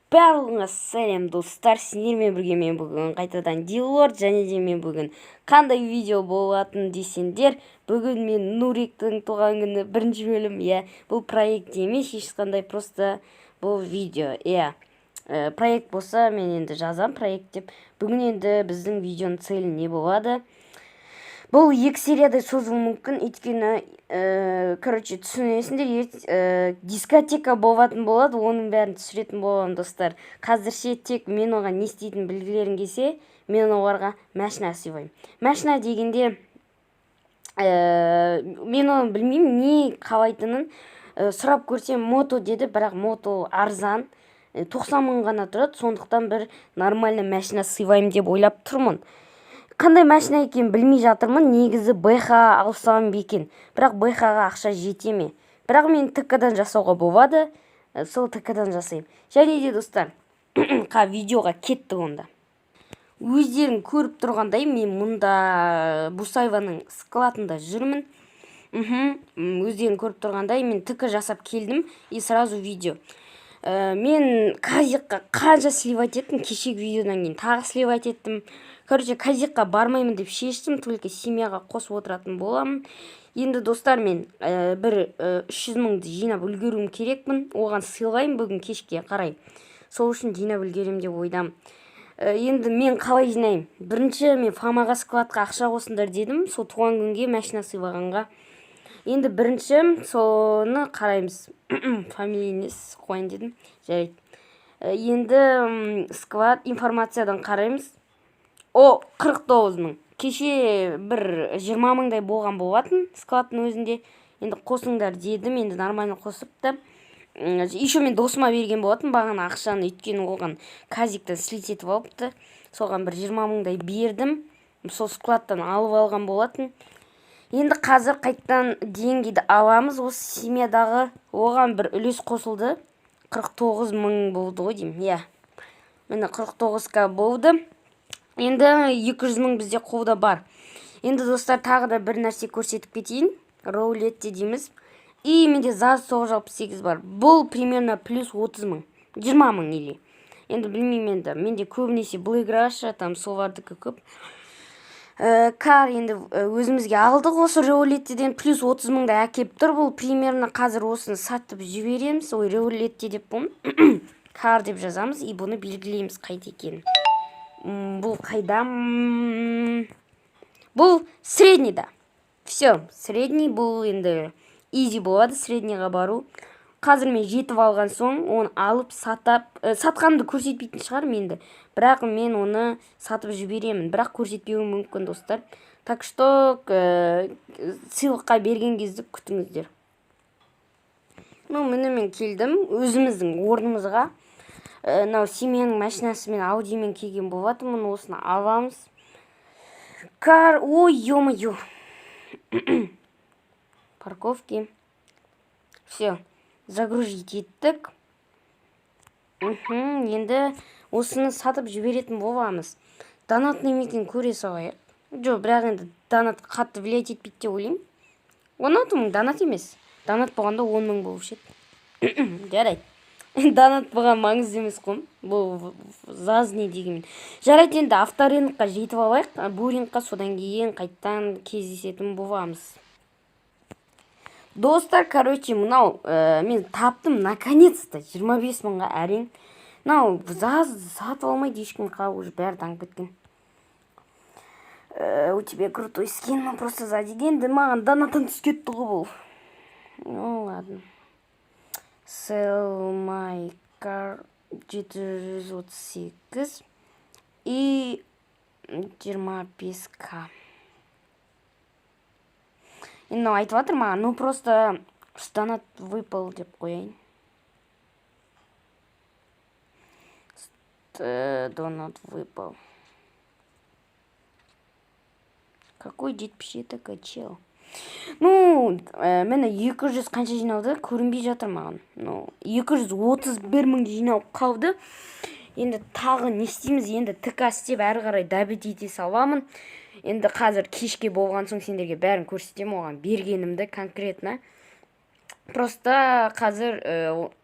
Барлығыңа сәлем достар, сендермен бірге мен бүгін қайтадан Дилорд, және де мен бүгін қандай видео болатын десеңдер, бүгін мен Нуриктің туған күні бірінші бөлім, бұл проект емес, ешқандай просто бұл видео, проект болса мен енді жазам проект деп. Бүгін енді біздің видеоның целі не болады? Бұл 2 серияда созылуы мүмкін, өйткені түсінесіңдер, дискотека болатын болады, оның бәрін түсіретін боламын достар. Қазірше тек мен оған не істейтін білгілерің келсе, мен оларға машина сыйлаймын. Машина дегенде мен оны білмеймін, не қалайтынын сұрап көрсем мото деді, бірақ мото арзан, 90 мың ғана тұрады, сондықтан бір нормальный машина сыйлаймын деп ойлап тұрмын. Қандай машина екен білмей жатырмын, негізі БХ алсам екен, бірақ БХ-ға ақша жете ме? Бірақ мен ТК-дан жасауға болады, сол ТК-дан жасаймын. Және де достар, видеоға кетті онда. Өздерің көріп тұрғандай, мен мұнда Бусаеваның складында жүрмін. Өздерің көріп тұрғандай, мен ТК жасап келдім, и сразу видео. Мен Казикқа қанша сливать еттім, кешегі видеодан кейін тағы сливать еттім. Казикқа бармаймын деп шештім, только семьяға қосып отыратын боламын. Енді достар, мен бір 300 мыңды жинап үлгеруім керекпін, оған сыйлаймын бүгін кешке қарай. Сол үшін жинап үлгерем деп ойдам. Енді мен қалай жинайым? Бірінші мен Фамаға складқа ақша қосыңдар дедім, сол туған күнге машина сыйлағанға. Енді бірінші соны қараймыз. Фамилияңыз қойын дедім, жарайды. Енді склад информациядан қараймыз. 49 мың. Кеше бір 20 мыңдай болған болатын складтың өзінде. Енді қосыңдар дедім, енді нормально қосыпты. Еще мен досыма берген болатын бағана ақшаны, өйткені оған Казиктан слить етіп алыпты. Соған бір 20 мыңдай бердім. Сол складтан алып алған болатын. Енді қазір қайттан деньгиді аламыз. Осы семьядағы оған бір үлес қосылды. 49 мың болды ғой деймін. Мені 49к болды. Енді 200 мың бізде қолда бар. Енді достар, тағы да бір нәрсе көрсетіп кетейін. Роулетте дейміз. И менде ЗАЗ 968 бар. Бұл примерно плюс 30 мың. 20 мың или. Енді білмеймін енді. Менде көбінесе Блэйграша, там солардікі көп. Кар енді өзімізге алдық осы Роулеттеден плюс 30 мыңда әкеп тұр. Бұл примерно қазір осыны сатып жібереміз. Ой, Роулетте деп бұл. Кар деп жазамыз. И бұны белгілейміз қайда екен. Бұл қайдам? Бұл среднийда. Все, средний бұл енді изи болады среднийға бару. Қазір мен жетіп алған соң, оны алып сатқанымды көрсетпейтін шығармын енді. Бірақ мен оны сатып жіберемін. Бірақ көрсетпеуім мүмкін достар. Так что сыйлыққа берген кезде күтіңіздер. Міне мен келдім өзіміздің орнымызға. Семьяның машинасымен аудимен келген болатынмын, осыны аламыз. Ой, ё-моё. Парковки. Все, загрузить еттік. Енді осыны сатып жіберетін боламыз. Донат немекен көре салайық. Жоқ, бірақ енді донат қатты влиять етпейді деп ойлаймын. 16 мың донат емес. Донат болғанда 10 мың болушы еді. Жарайды. Донат бұған маңызды емес қой. Бұл ЗАЗ не дегенмен. Жарайды, енді авторыныққа жетіп алайық. Буринққа содан кейін қайттан кездесетін боламыз. Достар, мынау мен таптым наконец-то 25 мыңға әрең. Мынау ЗАЗ сатып алмайды ешкім, уже бәрі таңып кеткен. У тебя крутой скин, но просто сзади енді маған донаттан түскетті ғой бұл. Ну ладно. Sell my car 738 и 25к. Енді айтып жатыр маған, просто донат выпал деп қояйын. Донат выпал. Какой 75 качел? Мені 200 қанша жиналды, көрінбей жатыр маған. 231 мың жинау қалды. Енді тағы не істейміз? Енді ТК істеп әрі қарай дәбет ете саламын. Енді қазір кешке болған соң сендерге бәрін көрсетем, оған бергенімді конкретно. Просто қазір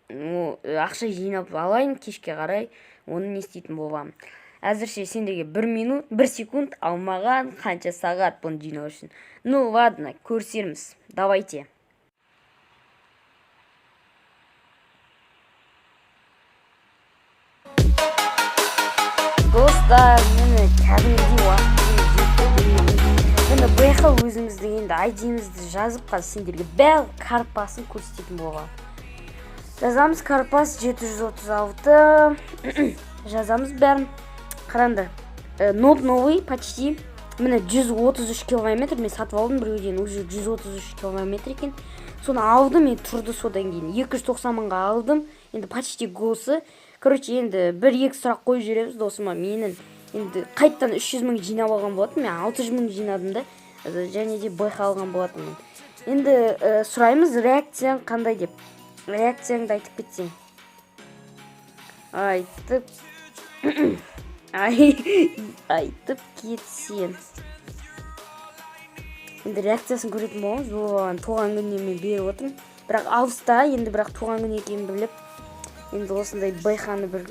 ақша жинап алайын, кешке қарай оны не істейтін боламын. Әзірше сендерге 1 минут 1 секунд, ал маған қанша сағат бұны жинау үшін. Ну ладно, көрсерміз. Давайте. Достар, мені кәдімгідей уақытымыз жетті. Енді бұяққа өзіміздің енді айдиімізді жазып, қазір сендерге бәрі карпасын көрсететін болған. Жазамыз карпас 736. Жазамыз бәрін. Қараңдар. Новый почти. Міне 133 километр мен сатып алдым біреуден, уже 133 километр екен. Соны алдым, мен тұрды содан кейін. 290 мыңға алдым. Енді почти госы. Короче, енді 1-2 сұрақ қойып жүреміз досыма. Менің енді қайттан 300 мың жинап алған болатын. Мен 600 мың жинадым да. Және де байқалған болатын. Енді сұраймыз реакцияң қандай деп. Реакцияңды айтып кетсең. Айтып кетсең. Енді реакциясын көретін боламыз. Оған туған күніне мен беріп отырмын. Бірақ алыста, енді бірақ туған күн екенін біліп, енді осындай байқаны бір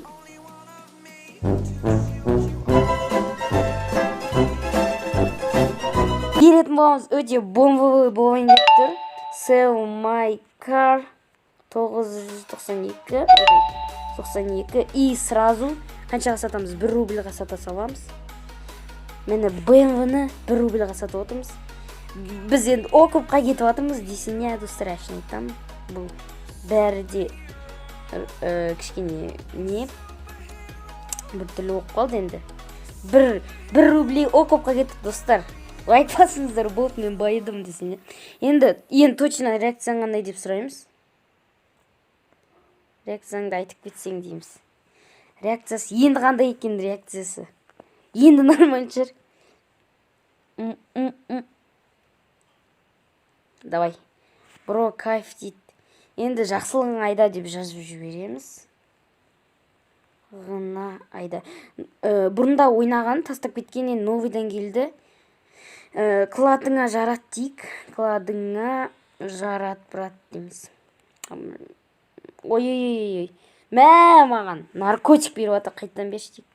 беретін боламыз. Өте бомбовый болайын деп тұр. Sell my car 992 и сразу қаншаға сатамыз? 1 рубльға сата саламыз. Мені BMW-ні 1 рубльға сатып отырмыз. Біз енді окупқа кетіп отырмыз десең, не достар, әшін айтам. Бұл бәрі де кішкене не бір түрлі оқып қалды енді. 1 рубль окупқа кетіп достар. Лайк басыңыздар, болды, мен байыдым десең. Енді точно реакцияң қандай деп сұраймыз. Реакцияңды айтып кетсең дейміз. Реакциясы енді қандай екен реакциясы? Енді нормально шығар. Давай. Бро, кайф дейді. Енді жақсылығың айда деп жазып жібереміз. Ғына айда. Бұрында ойнаған, тастап кеткен, новыйдан келді. Кладыңа жарат дейік. Кладыңа жарат, брат дейміз. Ой-ой-ой. Маған наркотик беріп атыр, қайттан берші дейік.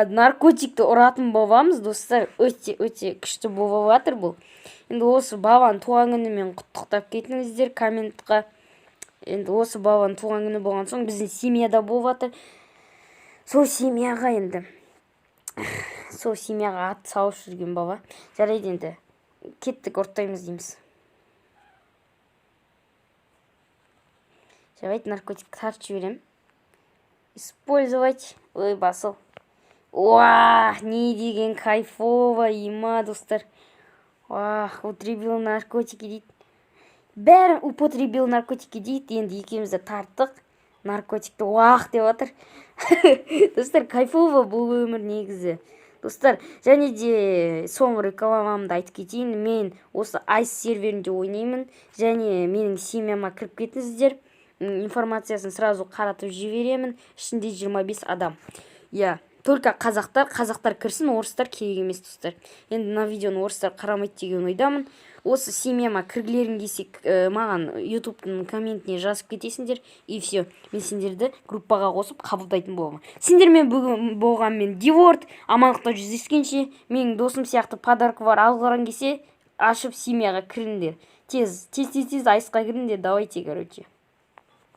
Наркотикті ұратын бабамыз, достар, өте күшті болып атыр бұл. Енді осы бабаның туған күнімен құттықтап кетіңіздер комментқа. Енді осы бабаның туған күні болған соң біздің семьяда болып атыр. Сол семьяға ат салып жүрген баба. Жарайды, енді кеттік, ұрттаймыз дейміз. Жарайды, наркотик тартып жіберем. Использовать. Ой, басыл. Не деген кайфово, ема, достар. Употребил наркотики дейді. Бәрін употребил наркотики дейді. Енді екеумізді тарттық. Наркотикті деп атыр. Достар, кайфово бұл өмір негізі. Достар, және де соңғы рекламамды айтып кетейін. Мен осы айс серверінде ойнаймын. Және менің семьяма кіріп кетіңіздер. Информациясын сразу қаратып жіберемін. Ішінде 25 адам. Только қазақтар кірсін, орыстар керек емес, достар. Енді мына видеоны орыстар қарамайды деген ойдамын. Осы семьяма кіргілерің келсе, маған YouTube-тың комментіне жазып кетесіңдер. И все. Мен сендерді группаға қосып қабылдайтын боламын. Сендермен бүгін болған мен Диворд. Амандықта жүздескенше, менің досым сияқты подарок бар. Алғыран келсе, ашып семьяға кіріңдер. Тез айсқа кіріңдер. Давайте, короче.